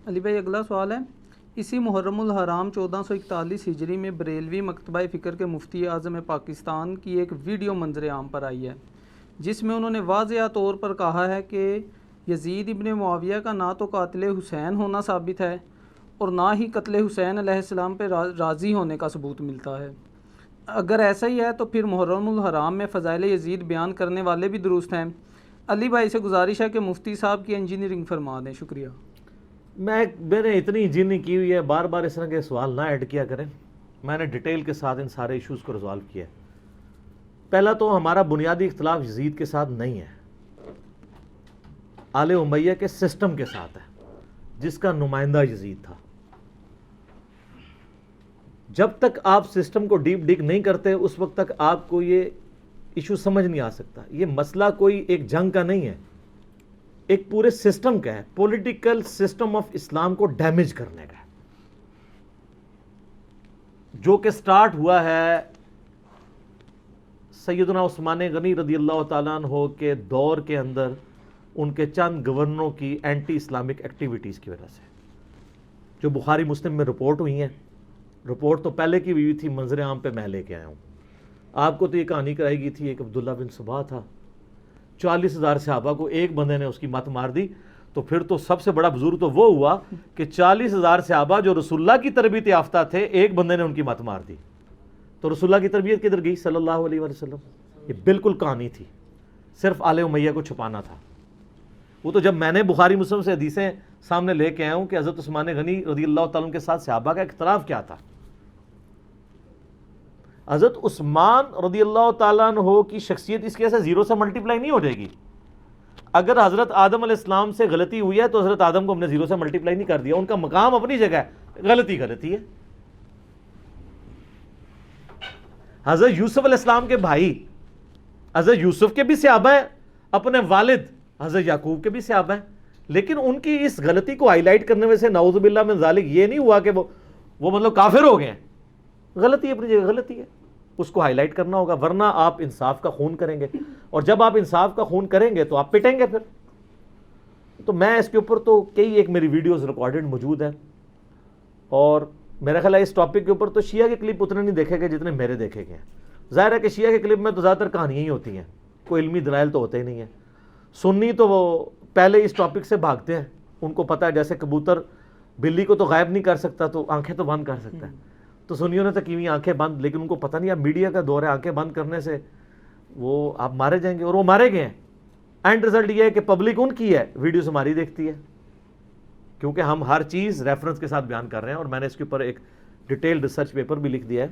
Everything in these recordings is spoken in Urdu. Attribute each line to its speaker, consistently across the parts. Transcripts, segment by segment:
Speaker 1: علی بھائی اگلا سوال ہے، اسی محرم الحرام 1441 ہجری میں بریلوی مکتبہ فکر کے مفتی اعظم پاکستان کی ایک ویڈیو منظر عام پر آئی ہے جس میں انہوں نے واضح طور پر کہا ہے کہ یزید ابن معاویہ کا نہ تو قاتل حسین ہونا ثابت ہے اور نہ ہی قتل حسین علیہ السلام پہ راضی ہونے کا ثبوت ملتا ہے۔ اگر ایسا ہی ہے تو پھر محرم الحرام میں فضائل یزید بیان کرنے والے بھی درست ہیں۔ علی بھائی سے گزارش ہے کہ مفتی صاحب کی انجینئرنگ فرما دیں، شکریہ۔
Speaker 2: میں نے اتنی انجینئرنگ کی ہوئی ہے، بار بار اس طرح کے سوال نہ ایڈ کیا کریں۔ میں نے ڈیٹیل کے ساتھ ان سارے ایشوز کو ریزالو کیا ہے۔ پہلا تو ہمارا بنیادی اختلاف یزید کے ساتھ نہیں ہے، آل امیہ کے سسٹم کے ساتھ ہے جس کا نمائندہ یزید تھا۔ جب تک آپ سسٹم کو ڈیپ ڈگ نہیں کرتے اس وقت تک آپ کو یہ ایشو سمجھ نہیں آ سکتا۔ یہ مسئلہ کوئی ایک جنگ کا نہیں ہے، ایک پورے سسٹم کا ہے، پولیٹیکل سسٹم آف اسلام کو ڈیمیج کرنے کا ہے، جو کہ سٹارٹ ہوا ہے سیدنا عثمان غنی رضی اللہ تعالیٰ عنہ کے دور کے اندر ان کے چند گورنروں کی اینٹی اسلامک ایکٹیویٹیز کی وجہ سے، جو بخاری مسلم میں رپورٹ ہوئی ہیں۔ رپورٹ تو پہلے کی ہوئی تھی، منظر عام پہ میں لے کے آیا ہوں۔ آپ کو تو یہ کہانی کرائی گئی تھی، ایک عبداللہ بن صبا تھا، 40,000 صحابہ کو ایک بندے نے اس کی مت مار دی، تو پھر تو سب سے بڑا بزرگ تو وہ ہوا کہ 40,000 صحابہ جو رسول اللہ کی تربیت یافتہ تھے، ایک بندے نے ان کی مت مار دی، تو رسول اللہ کی تربیت کدھر گئی صلی اللہ علیہ وسلم؟ یہ بالکل کہانی تھی، صرف آل امیہ کو چھپانا تھا۔ وہ تو جب میں نے بخاری مسلم سے حدیثیں سامنے لے کے آیا ہوں کہ حضرت عثمان غنی رضی اللہ تعالیٰ عنہ کے ساتھ صحابہ کا اختلاف کیا تھا۔ حضرت عثمان رضی اللہ تعالیٰ عنہ کی شخصیت اس کے سے زیرو سے ملٹیپلائی نہیں ہو جائے گی۔ اگر حضرت آدم علیہ السلام سے غلطی ہوئی ہے تو حضرت آدم کو ہم نے زیرو سے ملٹیپلائی نہیں کر دیا، ان کا مقام اپنی جگہ ہے، غلطی غلطی ہے۔ حضرت یوسف علیہ السلام کے بھائی حضرت یوسف کے بھی صحابہ ہیں، اپنے والد حضرت یعقوب کے بھی صحابہ ہیں، لیکن ان کی اس غلطی کو ہائی لائٹ کرنے میں سے نعوذ باللہ من ذالک یہ نہیں ہوا کہ وہ مطلب کافر ہو گئے ہیں۔ غلطی اپنی جگہ غلطی ہے، اس کو ہائی لائٹ کرنا ہوگا، ورنہ آپ انصاف کا خون کریں گے، اور جب آپ انصاف کا خون کریں گے تو آپ پٹیں گے پھر۔ تو میں اس کے اوپر تو ایک میری ویڈیوز ریکارڈڈ موجود ہے، اور میرا خیال ہے اس ٹاپک کے اوپر تو شیعہ کے کلپ اتنے نہیں دیکھے گئے جتنے میرے دیکھے گئے ہیں۔ ظاہر ہے کہ شیعہ کے کلپ میں تو زیادہ تر کہانیاں ہی ہوتی ہیں، کوئی علمی دلائل تو ہوتے ہی نہیں ہیں۔ سنی تو وہ پہلے اس ٹاپک سے بھاگتے ہیں، ان کو پتہ ہے جیسے کبوتر بلی کو تو غائب نہیں کر سکتا تو آنکھیں تو بند کر سکتا ہے، تو سنیوں نے تو کی ہوئی آنکھیں بند، لیکن ان کو پتہ نہیں اب میڈیا کا دور ہے، آنکھیں بند کرنے سے وہ آپ مارے جائیں گے، اور وہ مارے گئے ہیں۔ اینڈ رزلٹ یہ ہے کہ پبلک ان کی ہے، ویڈیوز ہماری دیکھتی ہے، کیونکہ ہم ہر چیز ریفرنس کے ساتھ بیان کر رہے ہیں، اور میں نے اس کے اوپر ایک ڈیٹیل ریسرچ پیپر بھی لکھ دیا ہے،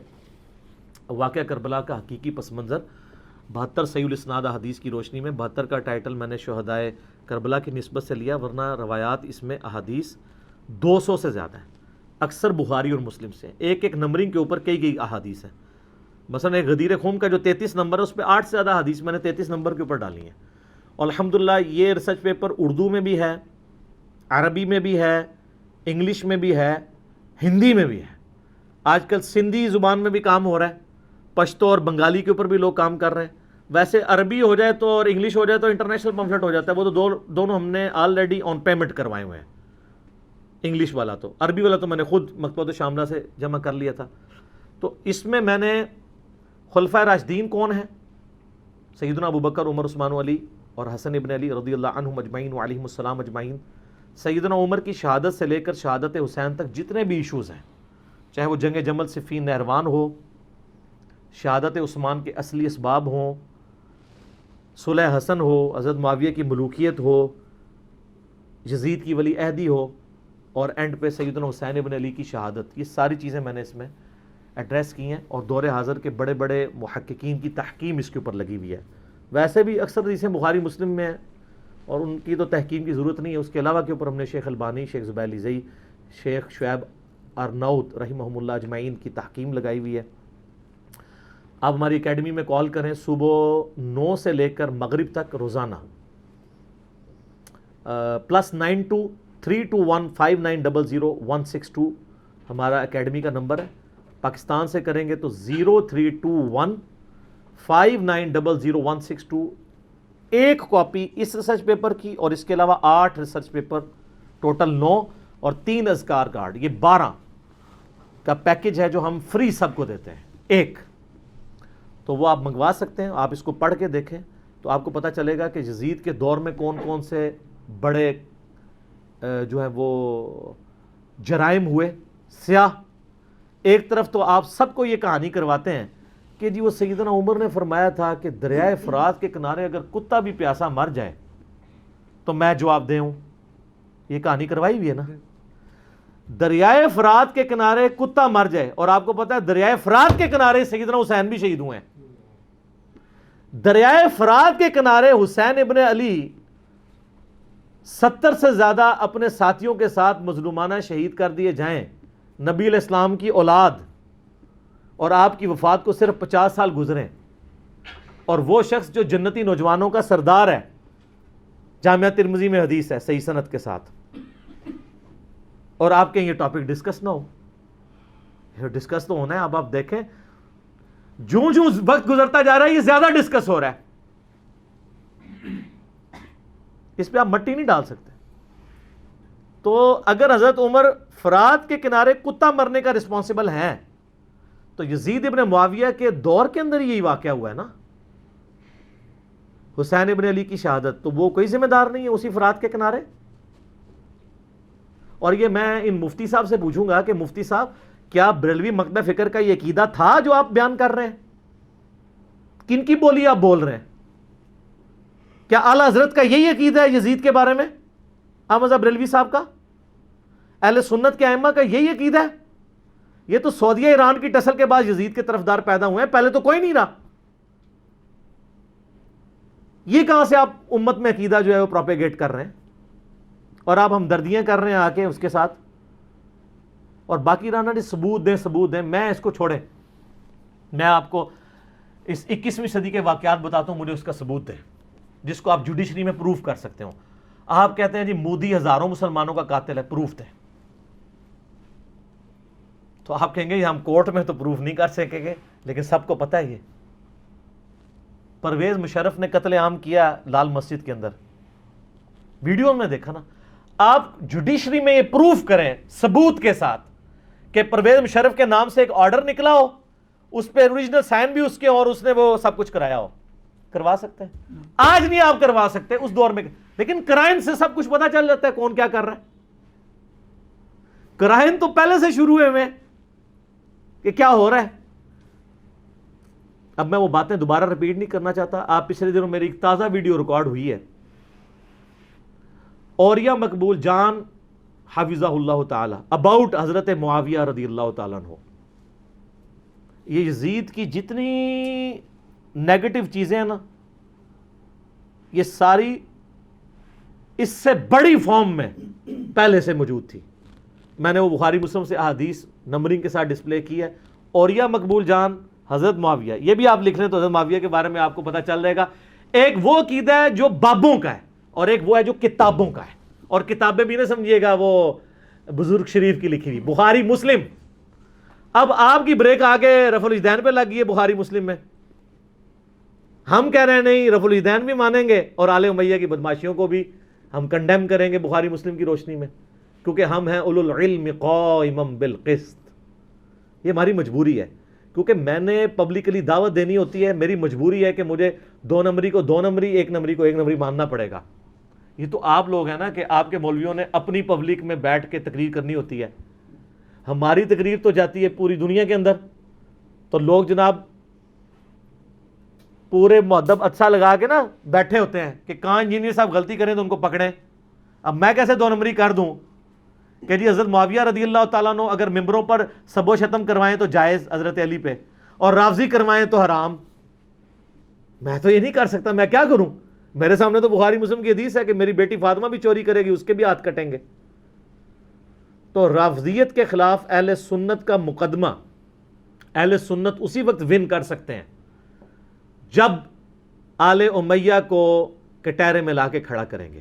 Speaker 2: واقعہ کربلا کا حقیقی پس منظر 72 صحیح الاسناد احادیث کی روشنی میں۔ 72 کا ٹائٹل میں نے شہدائے کربلا کی نسبت سے لیا، ورنہ روایات اس میں احادیث 200 سے زیادہ ہیں، اکثر بخاری اور مسلم سے، ایک نمبرنگ کے اوپر کئی احادیث ہیں۔ مثلا ایک غدیر خون کا جو 33 نمبر ہے اس پہ 8 سے زیادہ حدیث میں نے 33 نمبر کے اوپر ڈالی ہیں، اور الحمدللہ یہ ریسرچ پیپر اردو میں بھی ہے، عربی میں بھی ہے، انگلش میں بھی ہے، ہندی میں بھی ہے، آج کل سندھی زبان میں بھی کام ہو رہا ہے، پشتو اور بنگالی کے اوپر بھی لوگ کام کر رہے ہیں۔ ویسے عربی ہو جائے تو اور انگلش ہو جائے تو انٹرنیشنل پمفلٹ ہو جاتا ہے، وہ تو دونوں ہم نے آلریڈی آن پیمنٹ کروائے ہوئے ہیں، انگلش والا تو، عربی والا تو میں نے خود مکتبۃ شاملہ سے جمع کر لیا تھا۔ تو اس میں نے خلفائے راشدین کون ہیں، سیدنا ابوبکر، عمر، عثمان و علی اور حسن ابن علی رضی اللہ عنہم اجمعین وعلیہم السلام اجمعین، سیدنا عمر کی شہادت سے لے کر شہادت حسین تک جتنے بھی ایشوز ہیں، چاہے وہ جنگ جمل، صفین، نہروان ہو، شہادت عثمان کے اصلی اسباب ہوں، صلح حسن ہو، حضرت معاویہ کی ملوکیت ہو، یزید کی ولی عہدی ہو، اور اینڈ پہ سیدنا حسین ابن علی کی شہادت، یہ ساری چیزیں میں نے اس میں ایڈریس کی ہیں، اور دور حاضر کے بڑے بڑے محققین کی تحکیم اس کے اوپر لگی ہوئی ہے۔ ویسے بھی اکثر حدیثیں بخاری مسلم میں ہیں اور ان کی تو تحکیم کی ضرورت نہیں ہے، اس کے علاوہ کے اوپر ہم نے شیخ البانی، شیخ زبیر لیزئی، شیخ شعیب ارناؤت رحمہم اللہ اجمعین کی تحکیم لگائی ہوئی ہے۔ آپ ہماری اکیڈمی میں کال کریں، صبح 9 سے لے کر مغرب تک روزانہ، +92 321 5900 ہمارا اکیڈمی کا نمبر ہے۔ پاکستان سے کریں گے تو 0321 5900 ایک کاپی اس ریسرچ پیپر کی، اور اس کے علاوہ 8 ریسرچ پیپر، ٹوٹل 9، اور 3 اذکار کارڈ، یہ 12 کا پیکج ہے جو ہم فری سب کو دیتے ہیں ایک، تو وہ آپ منگوا سکتے ہیں. آپ اس کو پڑھ کے دیکھیں تو آپ کو پتہ چلے گا کہ یزید کے دور میں کون کون سے بڑے جو ہے وہ جرائم ہوئے سیاہ. ایک طرف تو آپ سب کو یہ کہانی کرواتے ہیں کہ جی وہ سیدنا عمر نے فرمایا تھا کہ دریائے فرات کے کنارے اگر کتا بھی پیاسا مر جائے تو میں جواب دے ہوں. یہ کہانی کروائی ہوئی ہے نا. دریائے فرات کے کنارے کتا مر جائے، اور آپ کو پتا ہے دریائے فرات کے کنارے سیدنا حسین بھی شہید ہوئے ہیں. دریائے فرات کے کنارے حسین ابن علی 70 سے زیادہ اپنے ساتھیوں کے ساتھ مظلومانہ شہید کر دیے جائیں، نبی علیہ السلام کی اولاد، اور آپ کی وفات کو صرف 50 سال گزرے، اور وہ شخص جو جنتی نوجوانوں کا سردار ہے، جامعہ ترمذی میں حدیث ہے صحیح سند کے ساتھ، اور آپ کہیں یہ ٹاپک ڈسکس نہ ہو. یہ ڈسکس تو ہونا ہے. اب آپ دیکھیں جوں جوں وقت گزرتا جا رہا ہے یہ زیادہ ڈسکس ہو رہا ہے. اس پہ آپ مٹی نہیں ڈال سکتے. تو اگر حضرت عمر فرات کے کنارے کتا مرنے کا رسپانسبل ہیں تو یزید ابن معاویہ کے دور کے اندر یہی واقعہ ہوا ہے نا، حسین ابن علی کی شہادت، تو وہ کوئی ذمہ دار نہیں ہے اسی فرات کے کنارے. اور یہ میں ان مفتی صاحب سے پوچھوں گا کہ مفتی صاحب کیا بریلوی مکتبہ فکر کا یہ عقیدہ تھا جو آپ بیان کر رہے ہیں؟ کن کی بولی آپ بول رہے ہیں؟ کیا اعلیٰ حضرت کا یہی عقیدہ ہے یزید کے بارے میں؟ احمد بریلوی صاحب کا، اہل سنت کے ائمہ کا یہی عقیدہ ہے؟ یہ تو سعودیہ ایران کی ٹسل کے بعد یزید کے طرفدار پیدا ہوئے ہیں، پہلے تو کوئی نہیں رہا. یہ کہاں سے آپ امت میں عقیدہ جو ہے وہ پروپیگیٹ کر رہے ہیں، اور آپ ہمدردیاں کر رہے ہیں آ کے اس کے ساتھ، اور باقی رہنا جی ثبوت دیں ثبوت دیں. میں اس کو چھوڑیں، میں آپ کو اس 21ویں صدی کے واقعات بتاتا ہوں، مجھے اس کا ثبوت دیں جس کو آپ جوڈیشری میں پروف کر سکتے ہو. آپ کہتے ہیں جی مودی ہزاروں مسلمانوں کا قاتل ہے، پروف دیں. تو آپ کہیں گے ہم کورٹ میں تو پروف نہیں کر سکیں گے، لیکن سب کو پتہ ہے یہ پرویز مشرف نے قتل عام کیا لال مسجد کے اندر، ویڈیو میں دیکھا نا. آپ جوڈیشری میں یہ پروف کریں ثبوت کے ساتھ کہ پرویز مشرف کے نام سے ایک آرڈر نکلا ہو، اس پہ اوریجنل سائن بھی اس کے، اور اس نے وہ سب کچھ کرایا ہو. کروا سکتے ہیں؟ آج نہیں آپ کروا سکتے، اس دور میں، لیکن کرائن سے سب کچھ پتا چل جاتا ہے کون کیا کر رہا ہے. کرائن تو پہلے سے شروع ہوئے ہیں کہ کیا ہو رہا ہے. اب میں وہ باتیں دوبارہ رپیٹ نہیں کرنا چاہتا. آپ پچھلے دنوں میری ایک تازہ ویڈیو ریکارڈ ہوئی ہے، اوریہ مقبول جان حفظہ اللہ تعالی اباؤٹ حضرت معاویہ رضی اللہ تعالیٰ عنہ. یہ یزید کی جتنی نیگیٹو چیزیں ہیں نا، یہ ساری اس سے بڑی فارم میں پہلے سے موجود تھی. میں نے وہ بخاری مسلم سے احادیث نمبرنگ کے ساتھ ڈسپلے کی ہے. اوریہ مقبول جان حضرت معاویہ، یہ بھی آپ لکھ لیں تو حضرت معاویہ کے بارے میں آپ کو پتہ چل جائے گا. ایک وہ عقیدہ ہے جو بابوں کا ہے، اور ایک وہ ہے جو کتابوں کا ہے. اور کتابیں بھی نہ سمجھیے گا وہ بزرگ شریف کی لکھی ہوئی بخاری مسلم. اب آپ کی بریک آگے رفع الاجدین پہ لگ گئی ہے بخاری مسلم میں. ہم کہہ رہے ہیں نہیں، رفع الاجدین بھی مانیں گے اور آل امیہ کی بدماشیوں کو بھی ہم کنڈیم کریں گے بخاری مسلم کی روشنی میں، کیونکہ ہم ہیں اولو العلم قائما بالقسط. یہ ہماری مجبوری ہے، کیونکہ میں نے پبلکلی دعوت دینی ہوتی ہے. میری مجبوری ہے کہ مجھے 2 نمبری کو 2 نمبری، 1 نمبری کو 1 نمبری ماننا پڑے گا. یہ تو آپ لوگ ہیں نا کہ آپ کے مولویوں نے اپنی پبلک میں بیٹھ کے تقریر کرنی ہوتی ہے. ہماری تقریر تو جاتی ہے پوری دنیا کے اندر، تو لوگ جناب پورے مؤدب اچھا لگا کے نا بیٹھے ہوتے ہیں کہ کہاں انجینئر صاحب غلطی کریں تو ان کو پکڑیں. اب میں کیسے 2 نمبری کر دوں کہ جی حضرت معاویہ رضی اللہ تعالیٰ عنہ اگر ممبروں پر سب و شتم کروائیں تو جائز حضرت علی پہ، اور رافضی کروائیں تو حرام. میں تو یہ نہیں کر سکتا، میں کیا کروں؟ میرے سامنے تو بخاری مسلم کی حدیث ہے کہ میری بیٹی فاطمہ بھی چوری کرے گی، اس کے بھی ہاتھ کٹیں گے. تو رافضیت کے خلاف اہل سنت کا مقدمہ اہل سنت اسی وقت ون کر سکتے ہیں جب آل امیہ کو کٹہرے میں لا کے کھڑا کریں گے.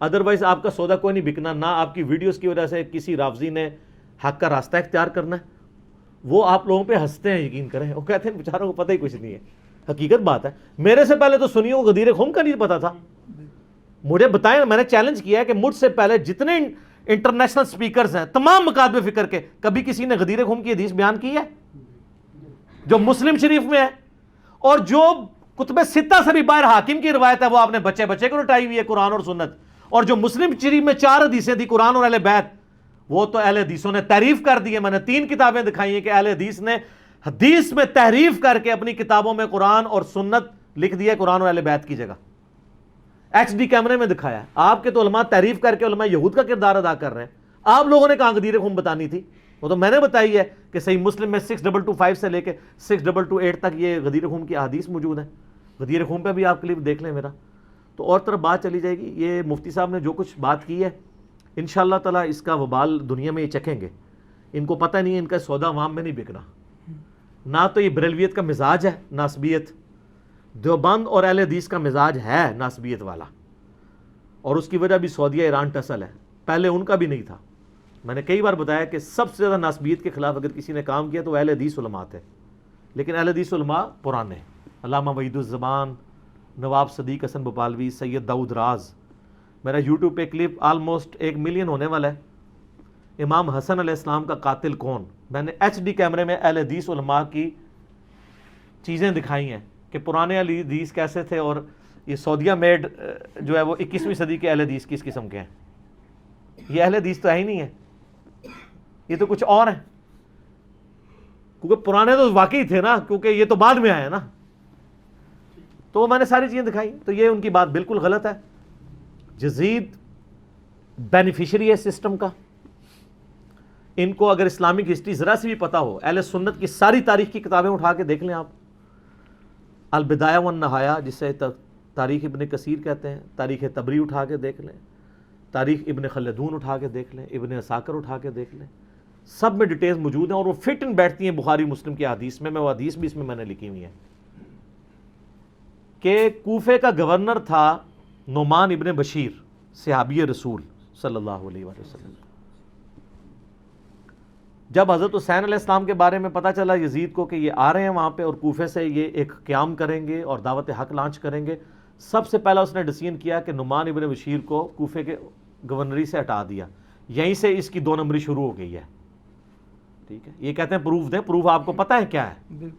Speaker 2: ادروائز آپ کا سودا کوئی نہیں بکنا. نہ آپ کی ویڈیوز کی وجہ سے کسی رافضی نے حق کا راستہ اختیار کرنا ہے. وہ آپ لوگوں پہ ہنستے ہیں، یقین کریں، وہ کہتے ہیں بیچاروں کو پتہ ہی کچھ نہیں ہے. حقیقت بات ہے، میرے سے پہلے تو سنیوں کو غدیر خم کا نہیں پتا تھا. مجھے بتائیں، میں نے چیلنج کیا ہے کہ مجھ سے پہلے جتنے انٹرنیشنل سپیکرز ہیں تمام مکاتب فکر کے, کبھی کسی نے غدیر خم کی حدیث بیان کی ہے جو مسلم شریف میں ہے؟ اور جو کتب ستہ سے بھی باہر حاکم کی روایت ہے وہ آپ نے بچے بچے کو رٹائی ہوئی ہے قرآن اور سنت. اور جو مسلم شریف میں 4 حدیثیں تھی قرآن اور اہل بیت, وہ تو اہل حدیثوں نے تحریف کر دی ہے. میں نے 3 کتابیں دکھائی ہیں کہ اہل حدیث نے حدیث میں تحریف کر کے اپنی کتابوں میں قرآن اور سنت لکھ دیا قرآن اور اہل بیت کی جگہ. ایچ ڈی کیمرے میں دکھایا ہے. آپ کے تو علماء تحریف کر کے علماء یہود کا کردار ادا کر رہے ہیں. آپ لوگوں نے کہاں غدیر خم بتانی تھی؟ وہ تو میں نے بتائی ہے کہ صحیح مسلم میں 6225 سے لے کے 6228 تک یہ غدیر خم کی احادیث موجود ہیں. غدیر خم پہ بھی آپ کلپ دیکھ لیں میرا. تو اور طرف بات چلی جائے گی. یہ مفتی صاحب نے جو کچھ بات کی ہے انشاءاللہ تعالیٰ اس کا وبال دنیا میں یہ چکھیں گے. ان کو پتہ نہیں ہے ان کا سودا عوام میں نہیں بکنا. نہ تو یہ بریلویت کا مزاج ہے ناسبیت, دیوبند اور اہل حدیث کا مزاج ہے ناسبیت والا, اور اس کی وجہ بھی سعودیہ ایران ٹسل ہے. پہلے ان کا بھی نہیں تھا. میں نے کئی بار بتایا کہ سب سے زیادہ ناسبیت کے خلاف اگر کسی نے کام کیا تو اہل حدیث علماء تھے, لیکن اہل حدیث علماء پرانے, علامہ وحید الزمان, نواب صدیق حسن بھوپالوی, سید داؤد راز. میرا یوٹیوب پہ کلپ آلموسٹ 1 ملین ہونے والا ہے. امام حسن علیہ السلام کا قاتل کون, میں نے ایچ ڈی کیمرے میں اہل حدیث علماء کی چیزیں دکھائی ہیں کہ پرانے اہل حدیث کیسے تھے, اور یہ سعودیہ میڈ جو ہے وہ 21ویں صدی کے اہل حدیث کس قسم کے ہیں. یہ اہل حدیث تو ہے ہی نہیں ہے, یہ تو کچھ اور ہیں. کیونکہ پرانے تو واقعی تھے نا, کیونکہ یہ تو بعد میں آئے نا. تو میں نے ساری چیزیں دکھائی. تو یہ ان کی بات بالکل غلط ہے. یزید بینیفیشری ہے سسٹم کا. ان کو اگر اسلامک ہسٹری ذرا سی بھی پتا ہو, اہل سنت کی ساری تاریخ کی کتابیں اٹھا کے دیکھ لیں آپ. البدایہ والنہایہ جسے تاریخ ابن کثیر کہتے ہیں, تاریخ طبری اٹھا کے دیکھ لیں, تاریخ ابن خلدون اٹھا کے دیکھ لیں, ابن عساکر اٹھا کے دیکھ لیں. سب میں ڈیٹیلز موجود ہیں اور وہ فٹ ان بیٹھتی ہیں بخاری مسلم کی حدیث میں. وہ حدیث بھی اس میں نے لکھی ہوئی ہے کہ کوفے کا گورنر تھا نعمان ابن بشیر, صحابی رسول صلی اللہ علیہ وآلہ وسلم. جب حضرت حسین علیہ السلام کے بارے میں پتہ چلا یزید کو کہ یہ آ رہے ہیں وہاں پہ اور کوفے سے یہ ایک قیام کریں گے اور دعوت حق لانچ کریں گے, سب سے پہلا اس نے ڈیسیژن کیا کہ نعمان ابن بشیر کو کوفے کے گورنری سے ہٹا دیا. یہیں سے اس کی 2 نمبری شروع ہو گئی ہے. ٹھیک ہے, یہ کہتے ہیں پروف دیں. پروف آپ کو پتہ ہے کیا ہے؟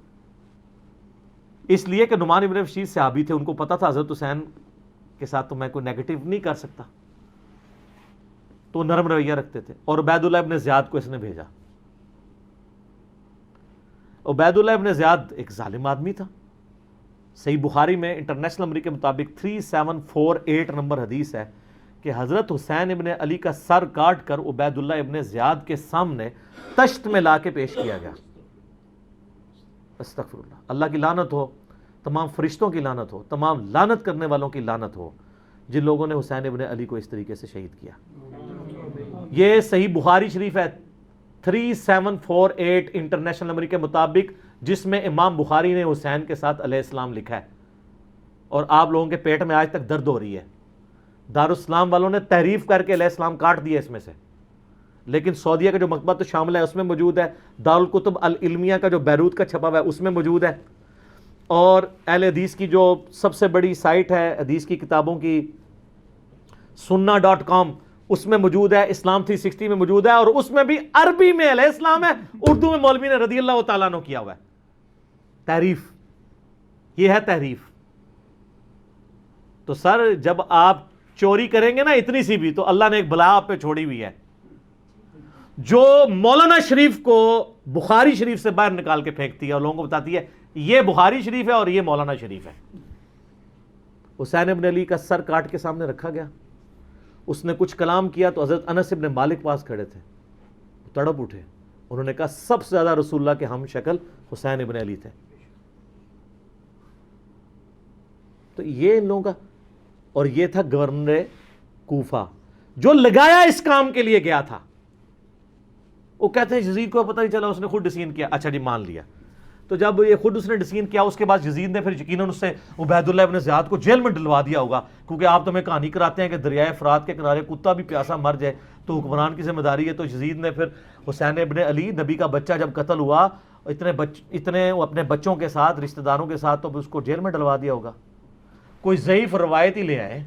Speaker 2: اس لیے کہ نعمان ابن بشیر صحابی تھے, ان کو پتہ تھا حضرت حسین کے ساتھ تو میں کوئی نیگیٹو نہیں کر سکتا, تو نرم رویہ رکھتے تھے. اور عبید اللہ ابن زیاد کو اس نے بھیجا. عبید اللہ ابن زیاد ایک ظالم آدمی تھا. صحیح بخاری میں انٹرنیشنل نمبر کے مطابق 3748 نمبر حدیث ہے کہ حضرت حسین ابن علی کا سر کاٹ کر عبید اللہ ابن زیاد کے سامنے تشت میں لا کے پیش کیا گیا. استغفر اللہ. اللہ کی لعنت ہو, تمام فرشتوں کی لعنت ہو, تمام لعنت کرنے والوں کی لعنت ہو جن لوگوں نے حسین ابن علی کو اس طریقے سے شہید کیا. یہ صحیح بخاری شریف ہے 3748 انٹرنیشنل نمبر کے مطابق, جس میں امام بخاری نے حسین کے ساتھ علیہ السلام لکھا ہے. اور آپ لوگوں کے پیٹ میں آج تک درد ہو رہی ہے. دارالاسلام والوں نے تحریف کر کے علیہ السلام کاٹ دیا اس میں سے, لیکن سعودیہ کا جو مکتبۃ الشاملہ ہے اس میں موجود ہے. دارالکتب العلمیہ کا جو بیروت کا چھپا ہوا ہے اس میں موجود ہے. اور اہل حدیث کی جو سب سے بڑی سائٹ ہے حدیث کی کتابوں کی sunna.com, اس میں موجود ہے. اسلام 360 میں موجود ہے, اور اس میں بھی عربی میں علیہ السلام ہے, اردو میں مولوی نے رضی اللہ تعالیٰ عنہ کیا ہوا ہے. تحریف, یہ ہے تحریف. تو سر جب آپ چوری کریں گے نا اتنی سی بھی, تو اللہ نے ایک بلا آپ پہ چھوڑی ہوئی ہے. جو مولانا شریف کو بخاری شریف سے باہر نکال کے پھینکتی ہے اور لوگوں کو بتاتی ہے یہ بخاری شریف ہے اور یہ مولانا شریف ہے. حسین ابن علی کا سر کاٹ کے سامنے رکھا گیا. اس نے کچھ کلام کیا تو حضرت انس ابن مالک پاس کھڑے تھے, تڑپ اٹھے. انہوں نے کہا سب سے زیادہ رسول اللہ کے ہم شکل حسین ابن علی تھے. تو یہ ان لوگوں کا, اور یہ تھا گورنر کوفہ جو لگایا اس کام کے لیے گیا تھا. وہ کہتے ہیں یزید کو پتہ نہیں چلا, اس نے خود ڈیسیژن کیا. اچھا جی مان لیا. تو جب یہ خود اس نے ڈیسیژن کیا اس کے بعد یزید نے پھر یقیناً اس سے عبید اللہ ابن زیاد کو جیل میں ڈلوا دیا ہوگا, کیونکہ آپ تو ہمیں کہانی کراتے ہیں کہ دریائے فرات کے کنارے کتا بھی پیاسا مر جائے تو حکمران کی ذمہ داری ہے. تو یزید نے پھر حسین ابن علی نبی کا بچہ جب قتل ہوا اتنے اپنے بچوں کے ساتھ رشتہ داروں کے ساتھ تو اس کو جیل میں ڈلوا دیا ہوگا. کوئی ضعیف روایت ہی لے آئے.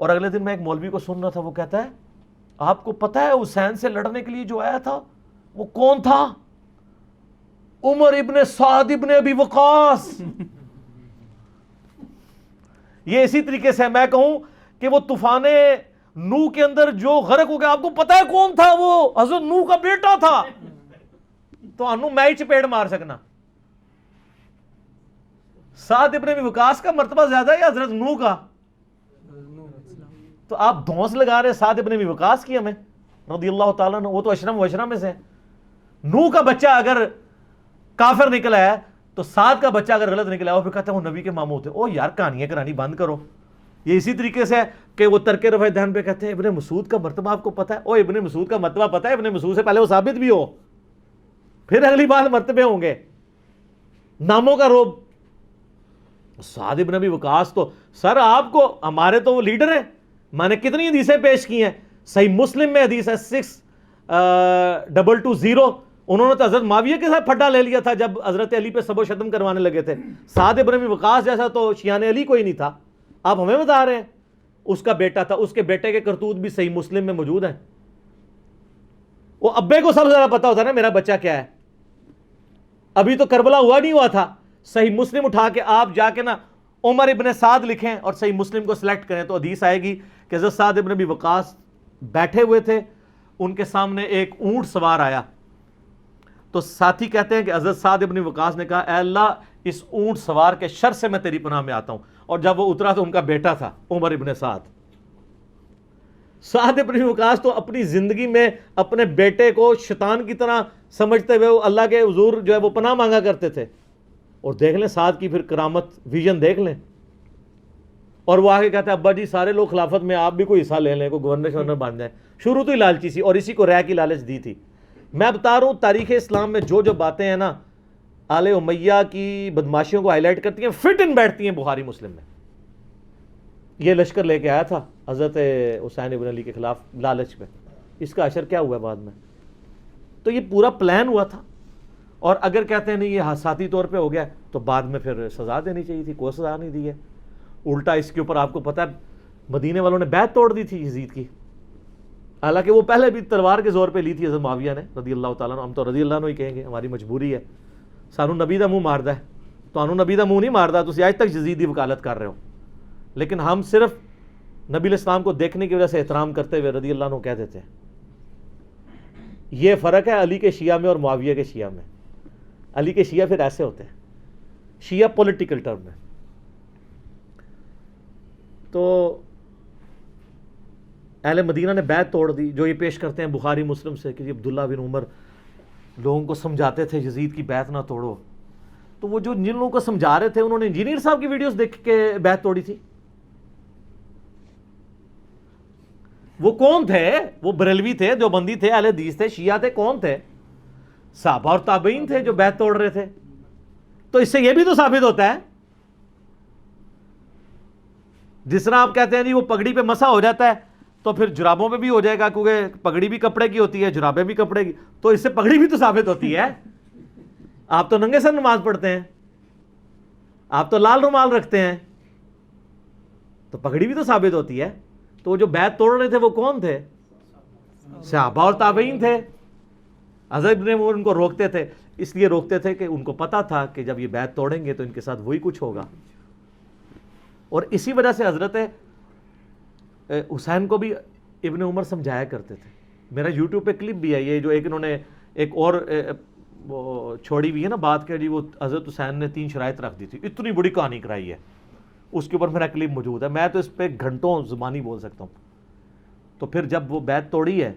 Speaker 2: اور اگلے دن میں ایک مولوی کو سن رہا تھا، وہ کہتا ہے آپ کو پتہ ہے حسین سے لڑنے کے لیے جو آیا تھا وہ کون تھا؟ عمر ابن سعد ابن ابی وقاص۔ یہ اسی طریقے سے میں کہوں کہ وہ طوفان نوح کے اندر جو غرق ہو گیا، آپ کو پتہ ہے کون تھا؟ وہ حضرت نوح کا بیٹا تھا۔ تو انو میں ہی چپیڑ مار سکنا۔ سعد ابن ابی وقاص کا مرتبہ زیادہ ہے یا حضرت نوح کا؟ تو آپ دھونس لگا رہے سعد ابن ابی وقاص کی ہمیں رضی اللہ تعالیٰ عنہ، وہ تو اشرم و اشرم میں سے۔ نوح کا بچہ اگر کافر نکلا ہے تو سعد کا بچہ اگر غلط نکلا ہے وہ پھر کہتے ہیں وہ نبی کے ماموں تھے۔ او یار کہانیاں کرانی بند کرو۔ یہ اسی طریقے سے ہے کہ وہ ترک رفع دہن پہ کہتے ہیں ابن مسعود کا مرتبہ آپ کو پتہ ہے؟ او ابن مسعود کا مرتبہ پتہ ہے؟ ابن مسعود سے پہلے وہ ثابت بھی ہو، پھر اگلی بار مرتبے ہوں گے۔ ناموں کا روب۔ سعد ابن ابی وقاص تو سر آپ کو، ہمارے تو وہ لیڈر ہیں، میں نے کتنی حدیثیں پیش کی ہیں، صحیح مسلم میں حدیث ہے 6220، انہوں نے تو حضرت معاویہ کے ساتھ پھڈا لے لیا تھا جب حضرت علی پہ سب و شتم کروانے لگے تھے۔ سعد ابن ابی وقاص جیسا تو شیعان علی کوئی نہیں تھا، آپ ہمیں بتا رہے ہیں اس کا بیٹا تھا۔ اس کے بیٹے کے کرتوت بھی صحیح مسلم میں موجود ہیں۔ وہ ابے کو سب سے زیادہ پتا ہوتا ہے نا میرا بچہ کیا ہے۔ ابھی تو کربلا ہوا نہیں ہوا تھا، صحیح مسلم اٹھا کے آپ جا کے نا عمر ابن سعد لکھیں اور صحیح مسلم کو سلیکٹ کریں تو حدیث آئے گی کہ حضرت سعد ابن ابی وقاص بیٹھے ہوئے تھے، ان کے سامنے ایک اونٹ سوار آیا، تو ساتھی کہتے ہیں کہ حضرت سعد ابن وقاص نے کہا اے اللہ اس اونٹ سوار کے شر سے میں تیری پناہ میں آتا ہوں، اور جب وہ اترا تو ان کا بیٹا تھا عمر ابن سعد۔ سعد ابن وقاص تو اپنی زندگی میں اپنے بیٹے کو شیطان کی طرح سمجھتے ہوئے وہ اللہ کے حضور جو ہے وہ پناہ مانگا کرتے تھے۔ اور دیکھ لیں سعد کی پھر کرامت ویژن دیکھ لیں، اور وہ آگے کہتا ہے ابا جی سارے لوگ خلافت میں، آپ بھی کوئی حصہ لے لیں، کوئی گورنر شورنر بن جائیں۔ شروع تو ہی لالچی سی، اور اسی کو رہ کی لالچ دی تھی۔ میں بتا رہا ہوں تاریخ اسلام میں جو جو باتیں ہیں نا آل امیہ کی بدماشیوں کو ہائی لائٹ کرتی ہیں، فٹ ان بیٹھتی ہیں بخاری مسلم میں۔ یہ لشکر لے کے آیا تھا حضرت حسین ابن علی کے خلاف لالچ میں، اس کا اثر کیا ہوا بعد میں؟ تو یہ پورا پلان ہوا تھا، اور اگر کہتے ہیں نہیں یہ حادثاتی طور پہ ہو گیا تو بعد میں پھر سزا دینی چاہیے تھی، کوئی سزا نہیں دی ہے۔ الٹا اس کے اوپر آپ کو پتہ ہے مدینے والوں نے بیعت توڑ دی تھی یزید کی، حالانکہ وہ پہلے بھی تلوار کے زور پہ لی تھی حضرت معاویہ نے رضی اللہ تعالیٰ عنہ۔ ہم تو رضی اللہ عنہ ہی کہیں گے، ہماری مجبوری ہے، سانو نبی دا منہ ماردا ہے، تو انو نبی دا منہ نہیں ماردا، تسی آج تک یزید دی وکالت کر رہے ہو، لیکن ہم صرف نبی علیہ السلام کو دیکھنے کی وجہ سے احترام کرتے ہوئے رضی اللہ عنہ کہہ دیتے ہیں۔ یہ فرق ہے علی کے شیعہ میں اور معاویہ کے شیعہ میں۔ علی کے شیعہ پھر ایسے ہوتے ہیں، شیعہ پولیٹیکل ٹرم میں۔ تو اہل مدینہ نے بیعت توڑ دی، جو یہ پیش کرتے ہیں بخاری مسلم سے کہ عبداللہ بن عمر لوگوں کو سمجھاتے تھے یزید کی بیعت نہ توڑو، تو وہ جو جن لوگوں کو سمجھا رہے تھے انہوں نے انجینئر صاحب کی ویڈیوز دیکھ کے بیعت توڑی تھی۔ وہ کون تھے؟ وہ بریلوی تھے، دیوبندی تھے، اہل حدیث تھے، شیعہ تھے، کون تھے؟ صحابہ اور تابعین تھے جو بیعت توڑ رہے تھے۔ تو اس سے یہ بھی تو ثابت ہوتا ہے، جس طرح آپ کہتے ہیں جی وہ پگڑی پہ مسا ہو جاتا ہے تو پھر جرابوں پہ بھی ہو جائے گا، کیونکہ پگڑی بھی کپڑے کی ہوتی ہے، جرابیں بھی کپڑے کی، تو اس سے پگڑی بھی تو ثابت ہوتی ہے۔ آپ تو ننگے سر نماز پڑھتے ہیں، آپ تو لال رومال رکھتے ہیں، تو پگڑی بھی تو ثابت ہوتی ہے۔ تو وہ جو بیعت توڑ رہے تھے وہ کون تھے؟ صحابہ اور تابعین تھے۔ حضرت ابن عمر ان کو روکتے تھے، اس لیے روکتے تھے کہ ان کو پتا تھا کہ جب یہ بیعت توڑیں گے تو ان کے ساتھ وہی کچھ ہوگا، اور اسی وجہ سے حضرت حسین کو بھی ابن عمر سمجھایا کرتے تھے۔ میرا یوٹیوب پہ کلپ بھی ہے یہ، جو ایک انہوں نے ایک اور چھوڑی ہوئی ہے نا بات کہ جی وہ حضرت حسین نے 3 شرائط رکھ دی تھی، اتنی بڑی کہانی کرائی ہے، اس کے اوپر میرا کلپ موجود ہے، میں تو اس پہ گھنٹوں زبانی بول سکتا ہوں۔ تو پھر جب وہ بیعت توڑی ہے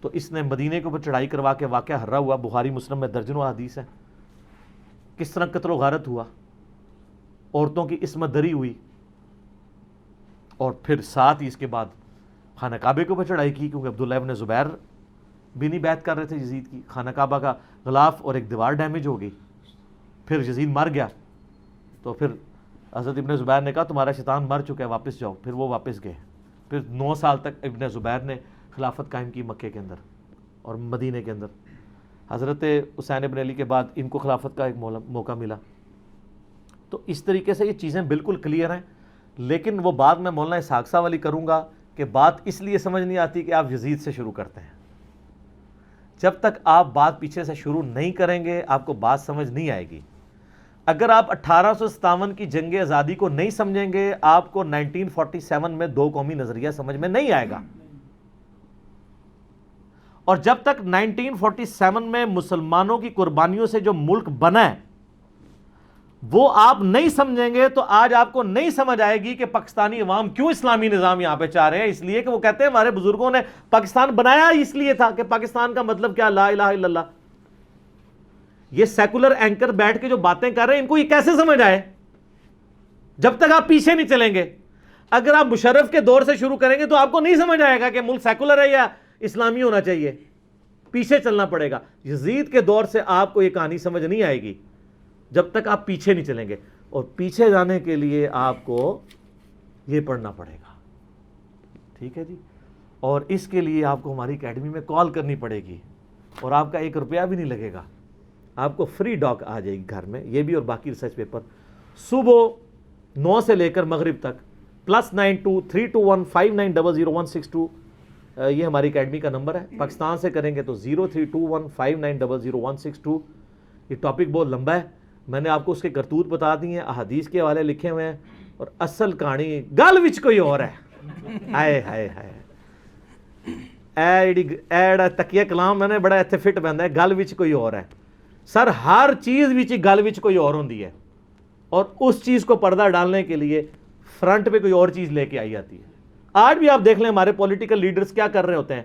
Speaker 2: تو اس نے مدینے کے اوپر چڑھائی کروا کے واقعہ ہررا ہوا، بخاری مسلم میں درجنوں حدیث ہے، کس طرح قتل و غارت ہوا، عورتوں کی عصمت دری ہوئی، اور پھر ساتھ ہی اس کے بعد خانہ کعبے کے اوپر چڑھائی کی، کیونکہ عبداللہ ابن زبیر بھی نہیں بیعت کر رہے تھے یزید کی۔ خانہ کعبہ کا غلاف اور ایک دیوار ڈیمیج ہو گئی، پھر یزید مر گیا، تو پھر حضرت ابن زبیر نے کہا تمہارا شیطان مر چکا ہے، واپس جاؤ، پھر وہ واپس گئے۔ پھر 9 سال تک ابن زبیر نے خلافت قائم کی مکے کے اندر اور مدینے کے اندر۔ حضرت حسین ابن علی کے بعد ان کو خلافت کا ایک موقع ملا۔ تو اس طریقے سے یہ چیزیں بالکل کلیئر ہیں لیکن وہ بات میں مولانا اسحاق صاحب والی کروں گا کہ بات اس لیے سمجھ نہیں آتی کہ آپ یزید سے شروع کرتے ہیں. جب تک آپ بات پیچھے سے شروع نہیں کریں گے آپ کو بات سمجھ نہیں آئے گی. اگر آپ 1857 کی جنگ آزادی کو نہیں سمجھیں گے آپ کو 1947 میں دو قومی نظریہ سمجھ میں نہیں آئے گا. اور جب تک 1947 میں مسلمانوں کی قربانیوں سے جو ملک بنا ہے وہ آپ نہیں سمجھیں گے تو آج آپ کو نہیں سمجھ آئے گی کہ پاکستانی عوام کیوں اسلامی نظام یہاں پہ چاہ رہے ہیں. اس لیے کہ وہ کہتے ہیں ہمارے بزرگوں نے پاکستان بنایا اس لیے تھا کہ پاکستان کا مطلب کیا لا الہ الا اللہ. یہ سیکولر اینکر بیٹھ کے جو باتیں کر رہے ہیں ان کو یہ کیسے سمجھ آئے جب تک آپ پیچھے نہیں چلیں گے. اگر آپ مشرف کے دور سے شروع کریں گے تو آپ کو نہیں سمجھ آئے گا کہ ملک سیکولر ہے یا اسلامی ہونا چاہیے. پیچھے چلنا پڑے گا. یزید کے دور سے آپ کو یہ کہانی سمجھ نہیں آئے گی جب تک آپ پیچھے نہیں چلیں گے. اور پیچھے جانے کے لیے آپ کو یہ پڑھنا پڑے گا. ٹھیک ہے جی. اور اس کے لیے آپ کو ہماری اکیڈمی میں کال کرنی پڑے گی اور آپ کا 1 روپیہ بھی نہیں لگے گا. آپ کو فری ڈاک آ جائے گی گھر میں. یہ بھی اور باقی ریسرچ پیپر صبح 9 سے لے کر مغرب تک. +92 321 5900 162 یہ ہماری اکیڈمی کا نمبر ہے. پاکستان سے کریں گے تو 0321 5900 162. یہ ٹاپک بہت لمبا ہے. میں نے آپ کو اس کے کرتوت بتا دی ہیں, احادیث کے حوالے لکھے ہوئے ہیں اور اصل کہانی گل وچ کوئی اور ہے. ہائے ہائے ہائے ایڑ تکیہ کلام میں نے بڑا ایتھے فٹ بندا ہے. گل وچ کوئی اور ہے سر. ہر چیز وچ گل وچ کوئی اور ہوندی ہے اور اس چیز کو پردہ ڈالنے کے لیے فرنٹ پہ کوئی اور چیز لے کے آئی جاتی ہے. آج بھی آپ دیکھ لیں ہمارے پولیٹیکل لیڈرز کیا کر رہے ہوتے ہیں.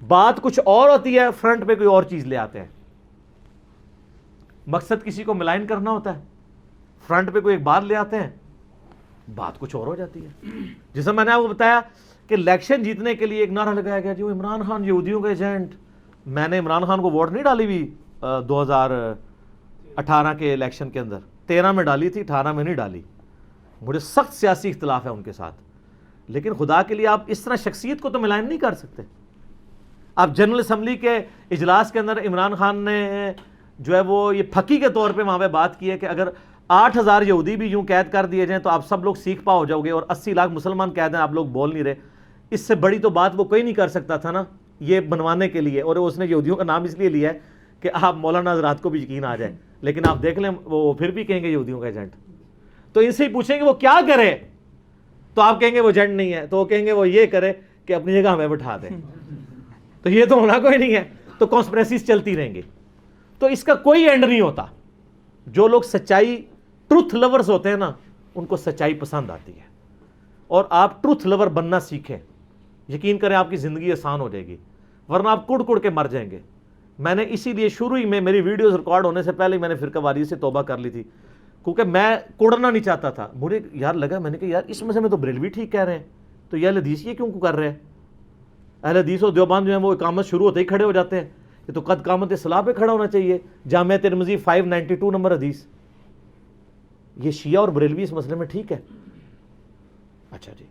Speaker 2: بات کچھ اور ہوتی ہے فرنٹ پہ کوئی اور چیز لے آتے ہیں. مقصد کسی کو ملائن کرنا ہوتا ہے فرنٹ پہ کوئی ایک بات لے آتے ہیں بات کچھ اور ہو جاتی ہے. جیسے میں نے آپ کو بتایا کہ الیکشن جیتنے کے لیے ایک نعرہ لگایا گیا جو عمران خان یہودیوں کا ایجنٹ. میں نے عمران خان کو ووٹ نہیں ڈالی ہوئی 2018 کے الیکشن کے اندر. 13 میں ڈالی تھی 18 میں نہیں ڈالی. مجھے سخت سیاسی اختلاف ہے ان کے ساتھ. لیکن خدا کے لیے آپ اس طرح شخصیت کو تو ملائن نہیں کر سکتے. آپ جنرل اسمبلی کے اجلاس کے اندر عمران خان نے جو ہے وہ یہ پھکی کے طور پہ وہاں پہ بات کی ہے کہ اگر 8000 یہودی بھی یوں قید کر دیے جائیں تو آپ سب لوگ سیکھ پا ہو جاؤ گے اور 80 لاکھ مسلمان قید ہیں آپ لوگ بول نہیں رہے. اس سے بڑی تو بات وہ کوئی نہیں کر سکتا تھا نا یہ بنوانے کے لیے. اور اس نے یہودیوں کا نام اس لیے لیا ہے کہ آپ مولانا حضرات کو بھی یقین آ جائے. لیکن آپ دیکھ لیں وہ پھر بھی کہیں گے یہودیوں کا ایجنٹ. تو ان سے ہی پوچھیں گے وہ کیا کرے تو آپ کہیں گے وہ ایجنٹ نہیں ہے. تو وہ کہیں گے وہ یہ کرے کہ اپنی جگہ ہمیں بٹھا دیں. تو یہ تو ہونا کوئی نہیں ہے. تو کانسپریسیز چلتی رہیں گی. تو اس کا کوئی اینڈ نہیں ہوتا. جو لوگ سچائی ٹروتھ لورز ہوتے ہیں نا ان کو سچائی پسند آتی ہے اور آپ ٹروتھ لور بننا سیکھیں. یقین کریں آپ کی زندگی آسان ہو جائے گی ورنہ آپ کڑ کڑ کے مر جائیں گے. میں نے اسی لیے شروع ہی میں میری ویڈیوز ریکارڈ ہونے سے پہلے میں نے فرقہ واریت سے توبہ کر لی تھی کیونکہ میں کڑنا نہیں چاہتا تھا. مجھے یار لگا میں نے کہا یار اس مسئلے میں تو بریلوی ٹھیک کہہ رہے ہیں تو یہ اہل حدیث یہ کیوں کر رہے ہیں. اہل حدیث اور دیوبند جو ہیں وہ اقامت شروع ہوتے ہی کھڑے ہو جاتے ہیں. یہ تو قد قامت صلاح پہ کھڑا ہونا چاہیے. جامعہ ترمذی 592 نمبر حدیث. یہ شیعہ اور بریلوی اس مسئلے میں ٹھیک ہے. اچھا جی.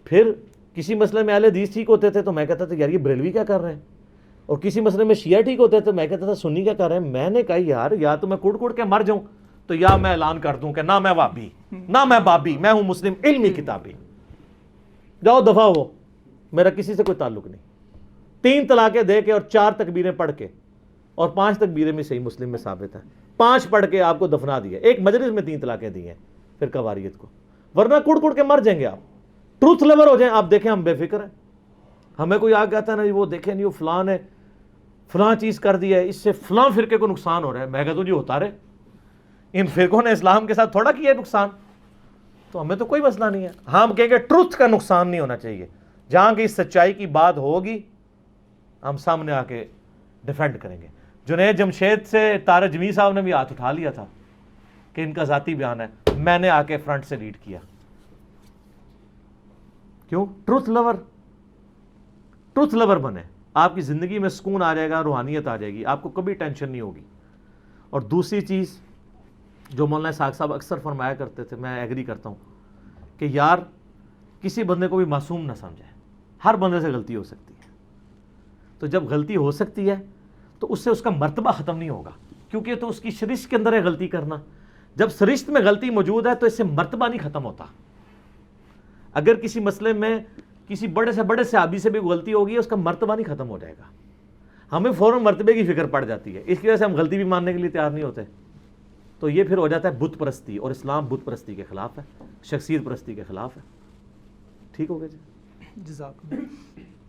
Speaker 2: پھر کسی مسئلے میں اہل حدیث ٹھیک ہوتے تھے تو میں کہتا تھا یار یہ بریلوی کیا کر رہے ہیں. اور کسی مسئلے میں شیعہ ٹھیک ہوتے تھے میں کہتا تھا سنی کیا کر رہے ہیں. میں نے کہا یار یا تو میں کڑ کڑ کے مر جاؤں تو یا میں اعلان کر دوں کہ نہ میں وابی نہ میں بابی, میں ہوں مسلم علمی کتابی. جاؤ دفعہ ہو, میرا کسی سے کوئی تعلق نہیں. 3 طلاقیں دے کے اور 4 تکبیریں پڑھ کے اور 5 تکبیریں میں صحیح مسلم میں ثابت ہیں. 5 پڑھ کے آپ کو دفنا دیا. ایک مجلس میں 3 طلاقیں دی ہیں فرقہ واریت کو. ورنہ کڑ کڑ کے مر جائیں گے آپ. ٹروتھ لور ہو جائیں. آپ دیکھیں ہم بے فکر ہیں. ہمیں کوئی آ کہتا ہے نا وہ دیکھیں نہیں وہ فلاں ہے فلاں چیز کر دی ہے اس سے فلاں فرقے کو نقصان ہو رہا ہے. میں کہتا ہوں جی ہوتا رہے. ان فرقوں نے اسلام کے ساتھ تھوڑا کیا ہے نقصان. تو ہمیں تو کوئی مسئلہ نہیں ہے. ہم کہیں گے ٹروتھ کا نقصان نہیں ہونا چاہیے. جہاں کی سچائی کی بات ہوگی ہم سامنے آ کے ڈیفینڈ کریں گے. جنید جمشید سے طارق جمیل صاحب نے بھی ہاتھ اٹھا لیا تھا کہ ان کا ذاتی بیان ہے. میں نے آ کے فرنٹ سے لیڈ کیا. کیوں؟ ٹروتھ لور بنے. آپ کی زندگی میں سکون آ جائے گا, روحانیت آ جائے گی, آپ کو کبھی ٹینشن نہیں ہوگی. اور دوسری چیز جو مولانا اسحاق صاحب اکثر فرمایا کرتے تھے, میں ایگری کرتا ہوں کہ یار کسی بندے کو بھی معصوم نہ سمجھے. ہر بندے سے غلطی ہو سکتی ہے. تو جب غلطی ہو سکتی ہے تو اس سے اس کا مرتبہ ختم نہیں ہوگا کیونکہ تو اس کی سرشت کے اندر ہے غلطی کرنا. جب سرشت میں غلطی موجود ہے تو اس سے مرتبہ نہیں ختم ہوتا. اگر کسی مسئلے میں کسی بڑے سے بڑے صحابی سے بھی غلطی ہوگی اس کا مرتبہ نہیں ختم ہو جائے گا، ہمیں فوراً مرتبے کی فکر پڑ جاتی ہے، اس کی وجہ سے ہم غلطی بھی ماننے کے لیے تیار نہیں ہوتے. تو یہ پھر ہو جاتا ہے بت پرستی، اور اسلام بت پرستی کے خلاف ہے، شخصیت پرستی کے خلاف ہے. ٹھیک ہو گیا جی.
Speaker 1: جزاک اللہ.